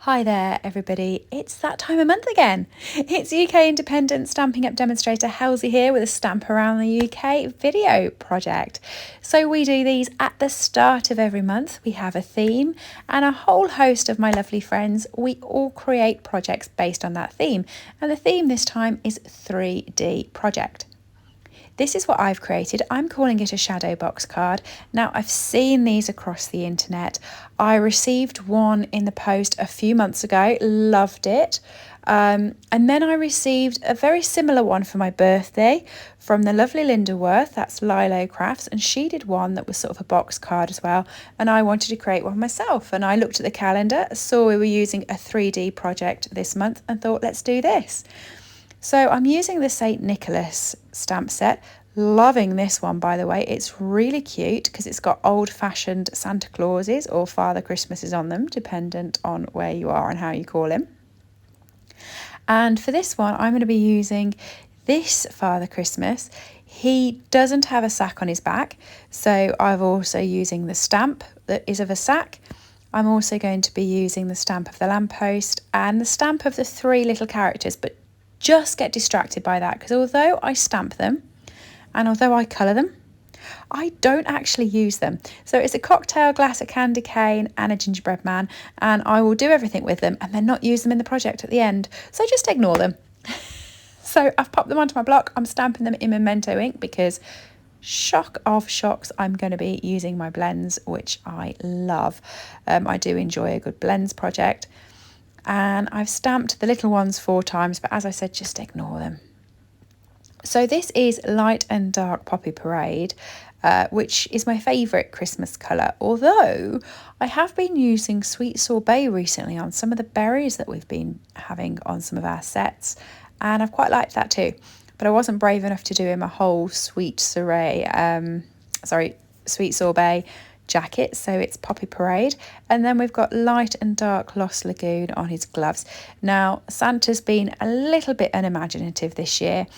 Hi there, everybody. It's that time of month again. It's UK Independent Stampin' Up demonstrator Halsey here with a Stamp Around the UK video project. So we do these at the start of every month. We have a theme and a whole host of my lovely friends. We all create projects based on that theme. And the theme this time is 3D project. This is what I've created. I'm calling it a shadow box card. Now, I've seen these across the internet. I received one in the post a few months ago, loved it. And then I received a very similar one for my birthday from the lovely Linda Worth, that's Lilo Crafts, and she did one that was sort of a box card as well. And I wanted to create one myself. And I looked at the calendar, saw we were using a 3D project this month and thought, let's do this. So I'm using the St. Nicholas stamp set. Loving this one, by the way. It's really cute because it's got old-fashioned Santa Clauses or Father Christmases on them, dependent on where you are and how you call him. And for this one, I'm going to be using this Father Christmas. He doesn't have a sack on his back, so I'm also using the stamp that is of a sack. I'm also going to be using the stamp of the lamppost and the stamp of the three little characters, but just get distracted by that because although I stamp them and although I colour them, I don't actually use them. So it's a cocktail glass, a candy cane and a gingerbread man, and I will do everything with them and then not use them in the project at the end. So just ignore them. So I've popped them onto my block. I'm stamping them in Memento ink because shock of shocks, I'm going to be using my blends, which I love. I do enjoy a good blends project. And I've stamped the little ones 4 times, but as I said, just ignore them. So this is Light and Dark Poppy Parade, which is my favourite Christmas colour, although I have been using Sweet Sorbet recently on some of the berries that we've been having on some of our sets, and I've quite liked that too. But I wasn't brave enough to do him a whole Sweet Sorbet jacket, so it's Poppy Parade. And then we've got Light and Dark Lost Lagoon on his gloves. Now, Santa's been a little bit unimaginative this year,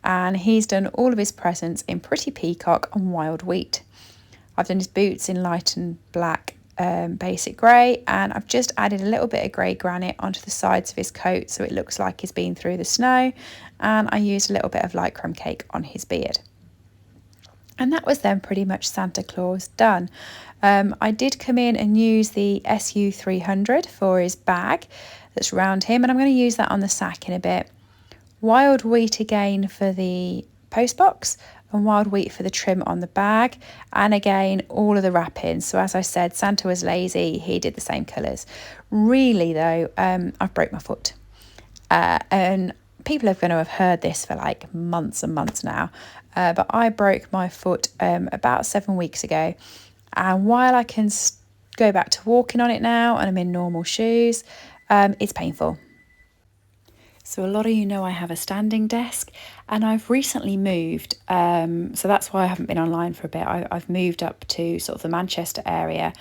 and he's done all of his presents in Pretty Peacock and Wild Wheat. I've done his boots in light and black basic grey, and I've just added a little bit of grey granite onto the sides of his coat so it looks like he's been through the snow, and I used a little bit of light crumb cake on his beard. And that was then pretty much Santa Claus done. I did come in and use the SU300 for his bag that's round him, and I'm going to use that on the sack in a bit. Wild Wheat again for the post box, and Wild Wheat for the trim on the bag, and again all of the wrappings. So as I said, Santa was lazy, he did the same colours. Really though, I've broke my foot, and people are going to have heard this for like months and months now, but I broke my foot about 7 weeks ago, and while I can go back to walking on it now and I'm in normal shoes, it's painful. So a lot of you know I have a standing desk, and I've recently moved, so that's why I haven't been online for a bit. I've moved up to sort of the Manchester area,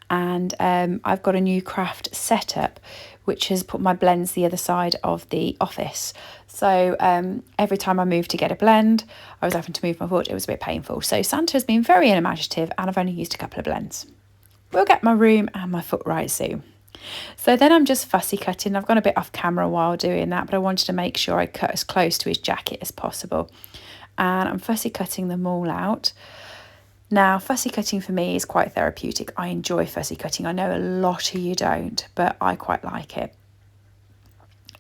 and I've got a new craft setup which has put my blends the other side of the office. So every time I moved to get a blend, I was having to move my foot. It was a bit painful. So Santa's been very unimaginative, and I've only used a couple of blends. We'll get my room and my foot right soon. So then I'm just fussy cutting. I've gone a bit off camera while doing that, but I wanted to make sure I cut as close to his jacket as possible. And I'm fussy cutting them all out. Now, fussy cutting for me is quite therapeutic. I enjoy fussy cutting. I know a lot of you don't, but I quite like it.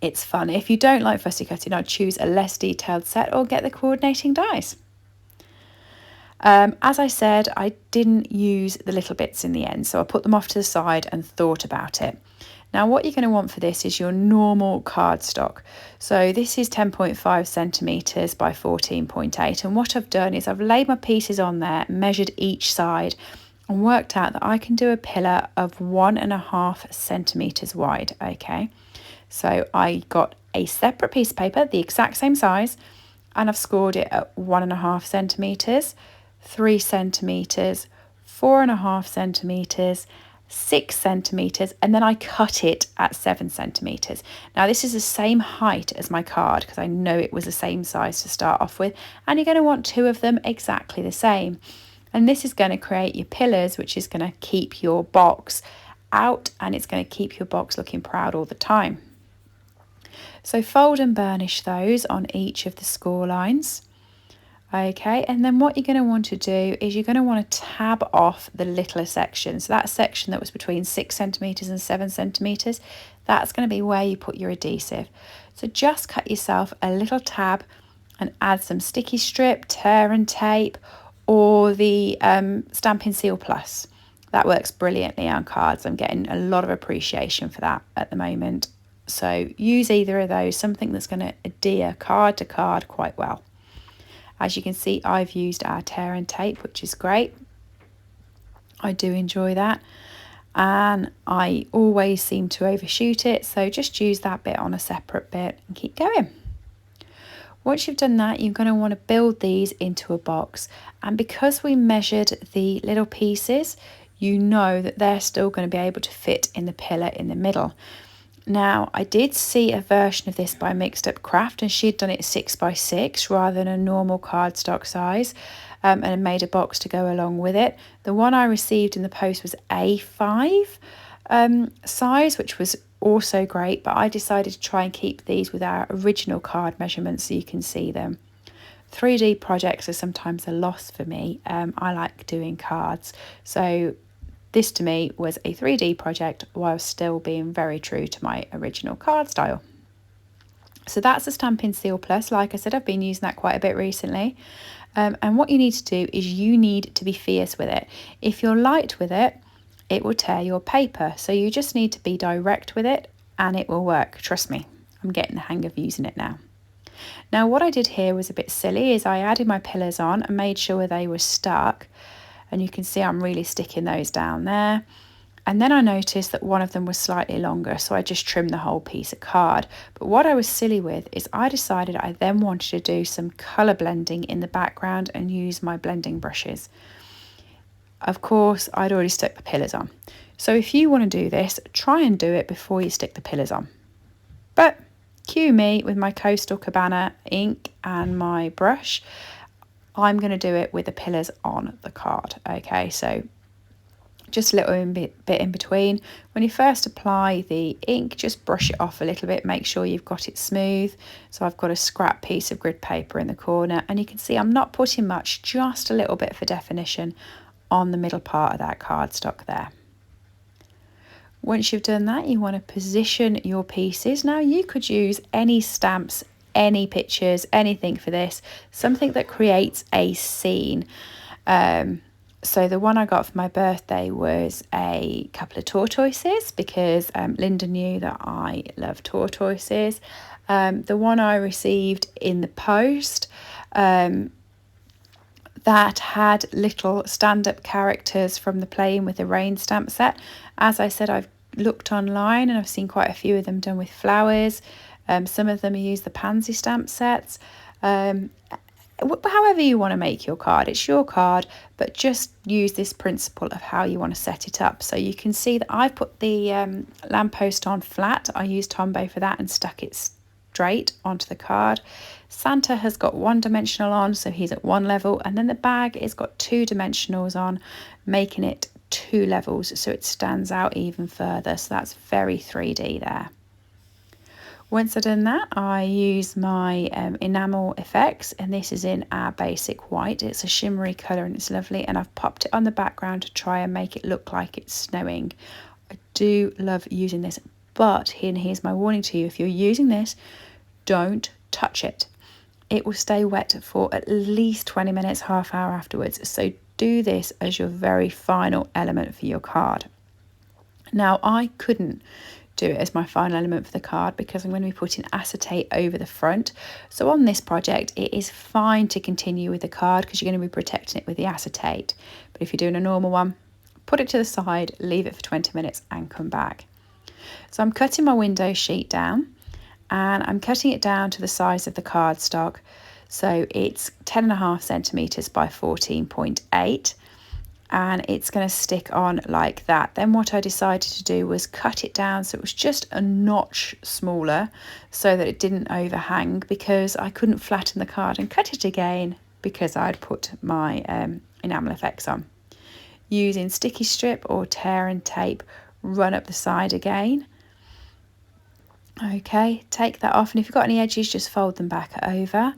It's fun. If you don't like fussy cutting, I'd choose a less detailed set or get the coordinating dies. As I said, I didn't use the little bits in the end, so I put them off to the side and thought about it. Now, what you're going to want for this is your normal cardstock. So this is 10.5 centimetres by 14.8, and what I've done is I've laid my pieces on there, measured each side, and worked out that I can do a pillar of 1.5 centimetres wide, okay? So I got a separate piece of paper, the exact same size, and I've scored it at 1.5 centimetres, 3 centimetres, 4.5 centimetres, 6 centimetres, and then I cut it at 7 centimetres. Now this is the same height as my card because I know it was the same size to start off with, and you're going to want 2 of them exactly the same. And this is going to create your pillars, which is going to keep your box out, and it's going to keep your box looking proud all the time. So fold and burnish those on each of the score lines. Okay, and then what you're going to want to do is you're going to want to tab off the littler section. So that section that was between 6 centimetres and 7 centimetres, that's going to be where you put your adhesive. So just cut yourself a little tab and add some sticky strip, tear and tape, or the Stampin' Seal Plus. That works brilliantly on cards. I'm getting a lot of appreciation for that at the moment. So use either of those, something that's going to adhere card to card quite well. As you can see, I've used our tear and tape, which is great. I do enjoy that. And I always seem to overshoot it, so just use that bit on a separate bit and keep going. Once you've done that, you're going to want to build these into a box. And because we measured the little pieces, you know that they're still going to be able to fit in the pillar in the middle. Now, I did see a version of this by Mixed Up Craft, and she'd done it 6x6 rather than a normal cardstock size, and made a box to go along with it. The one I received in the post was A5 size, which was also great, but I decided to try and keep these with our original card measurements so you can see them. 3D projects are sometimes a loss for me. I like doing cards, so this to me was a 3D project while still being very true to my original card style. So that's the Stampin' Seal Plus. Like I said, I've been using that quite a bit recently. And what you need to do is you need to be fierce with it. If you're light with it, it will tear your paper. So you just need to be direct with it and it will work. Trust me, I'm getting the hang of using it now. Now what I did here was a bit silly, is I added my pillars on and made sure they were stuck. And you can see I'm really sticking those down there. And then I noticed that one of them was slightly longer, so I just trimmed the whole piece of card. But what I was silly with is I decided I then wanted to do some colour blending in the background and use my blending brushes. Of course, I'd already stuck the pillars on. So if you want to do this, try and do it before you stick the pillars on. But cue me with my Coastal Cabana ink and my brush. I'm going to do it with the pillars on the card. Okay, so just a little bit in between. When you first apply the ink, just brush it off a little bit, make sure you've got it smooth. So I've got a scrap piece of grid paper in the corner, and you can see I'm not putting much, just a little bit for definition on the middle part of that cardstock there. Once you've done that, you want to position your pieces. Now you could use any stamps, any pictures, anything for this, something that creates a scene. So the one I got for my birthday was a couple of tortoises, because Linda knew that I love tortoises. The one I received in the post that had little stand-up characters from the Playing with the Rain stamp set. As I said, I've looked online and I've seen quite a few of them done with flowers. Some of them use the pansy stamp sets. However you want to make your card, it's your card, but just use this principle of how you want to set it up. So you can see that I've put the lamppost on flat. I used Tombow for that and stuck it straight onto the card. Santa has got one dimensional on, so he's at one level, and then the bag has got two dimensionals on, making it 2 levels, so it stands out even further. So that's very 3D there. Once I've done that, I use my enamel effects, and this is in our basic white. It's a shimmery colour and it's lovely, and I've popped it on the background to try and make it look like it's snowing. I do love using this, but here's my warning to you. If you're using this, don't touch it. It will stay wet for at least 20 minutes, half hour afterwards. So do this as your very final element for your card. Now, I couldn't do it as my final element for the card because I'm going to be putting acetate over the front. So on this project, it is fine to continue with the card because you're going to be protecting it with the acetate. But if you're doing a normal one, put it to the side, leave it for 20 minutes and come back. So I'm cutting my window sheet down, and I'm cutting it down to the size of the cardstock. So it's 10.5 centimetres by 14.8. and it's going to stick on like that. Then what I decided to do was cut it down so it was just a notch smaller so that it didn't overhang, because I couldn't flatten the card and cut it again because I'd put my enamel effects on. Using sticky strip or tear and tape run up the side again. Okay, take that off, and if you've got any edges, just fold them back over.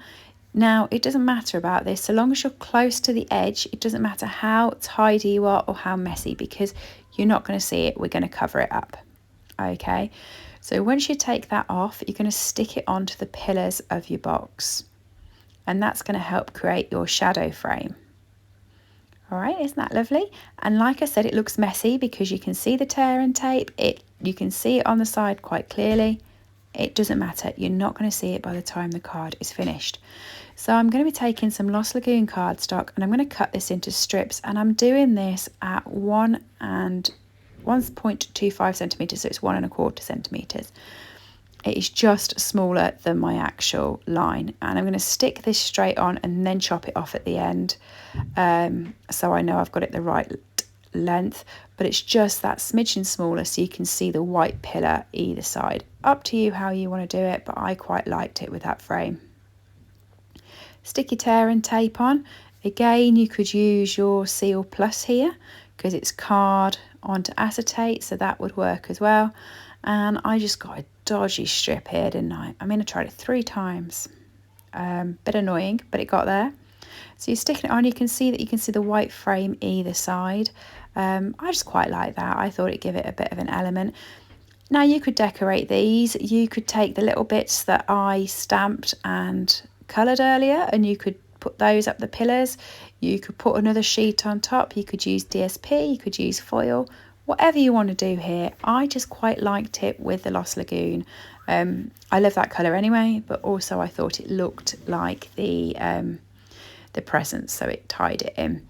Now, it doesn't matter about this, so long as you're close to the edge, it doesn't matter how tidy you are or how messy, because you're not going to see it, we're going to cover it up. Okay, so once you take that off, you're going to stick it onto the pillars of your box, and that's going to help create your shadow frame. All right, isn't that lovely? And like I said, it looks messy because you can see the tear and tape. You can see it on the side quite clearly. It doesn't matter. You're not going to see it by the time the card is finished. So I'm going to be taking some Lost Lagoon cardstock, and I'm going to cut this into strips, and I'm doing this at 1.25 centimetres, so it's 1.25 centimetres. It is just smaller than my actual line, and I'm going to stick this straight on and then chop it off at the end, so I know I've got it the right length, but it's just that smidgen smaller so you can see the white pillar either side. Up to you how you want to do it, but I quite liked it with that frame. Stick your tear and tape on. Again, you could use your Seal Plus here because it's card onto acetate, so that would work as well. And I just got a dodgy strip here, didn't I? I mean, I tried it 3 times. Bit annoying, but it got there. So you're sticking it on, you can see the white frame either side. I just quite like that. I thought it'd give it a bit of an element. Now you could decorate these. You could take the little bits that I stamped and coloured earlier, and you could put those up the pillars. You could put another sheet on top. You could use DSP, you could use foil, whatever you want to do here. I just quite liked it with the Lost Lagoon. I love that colour anyway, but also I thought it looked like the presents, so it tied it in.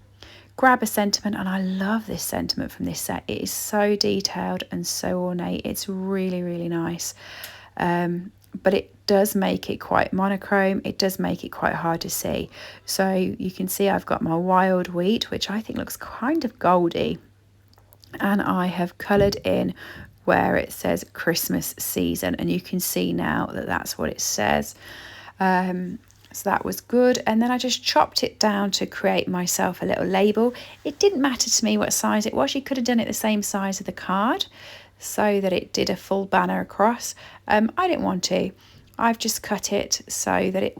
Grab a sentiment, and I love this sentiment from this set. It is so detailed and so ornate. It's really, really nice. But it does make it quite monochrome. It does make it quite hard to see. So you can see I've got my wild wheat, which I think looks kind of goldy. And I have coloured in where it says Christmas season, and you can see now that that's what it says. So that was good. And then I just chopped it down to create myself a little label. It didn't matter to me what size it was. You could have done it the same size of the card so that it did a full banner across. I didn't want to. I've just cut it so that it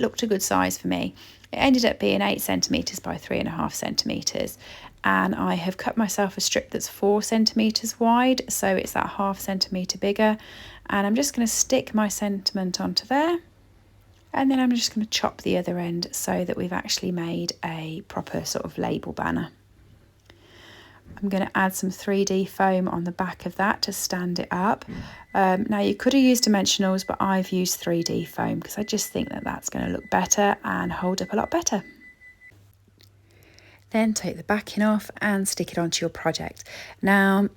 looked a good size for me. It ended up being 8 centimetres by 3.5 centimetres. And I have cut myself a strip that's 4 centimetres wide, so it's that 0.5 centimetre bigger. And I'm just going to stick my sentiment onto there. And then I'm just going to chop the other end so that we've actually made a proper sort of label banner. I'm going to add some 3D foam on the back of that to stand it up. Now you could have used dimensionals, but I've used 3D foam because I just think that that's going to look better and hold up a lot better. Then take the backing off and stick it onto your project. Now,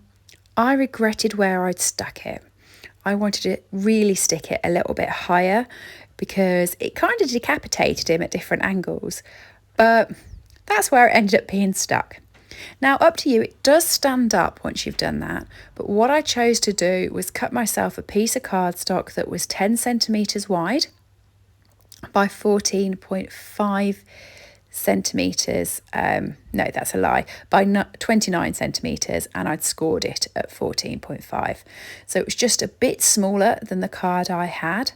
I regretted where I'd stuck it. I wanted to really stick it a little bit higher because it kind of decapitated him at different angles, but that's where it ended up being stuck. Now, up to you, it does stand up once you've done that, but what I chose to do was cut myself a piece of cardstock that was 10 centimetres wide by 14.5 centimetres, no, that's a lie, by 29 centimetres, and I'd scored it at 14.5. So it was just a bit smaller than the card I had.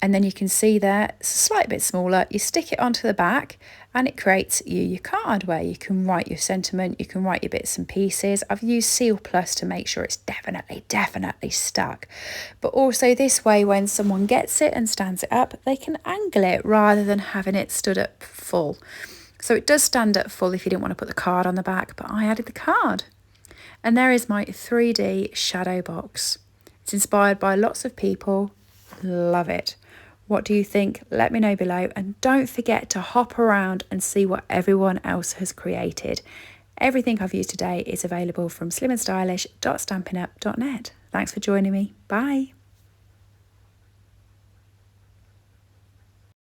And then you can see there, it's a slight bit smaller. You stick it onto the back and it creates your card where you can write your sentiment, you can write your bits and pieces. I've used Seal Plus to make sure it's definitely stuck. But also this way, when someone gets it and stands it up, they can angle it rather than having it stood up full. So it does stand up full if you didn't want to put the card on the back, but I added the card. And there is my 3D shadow box. It's inspired by lots of people. Love it. What do you think? Let me know below, and don't forget to hop around and see what everyone else has created. Everything I've used today is available from slimandstylish.stampinup.net. Thanks for joining me. Bye.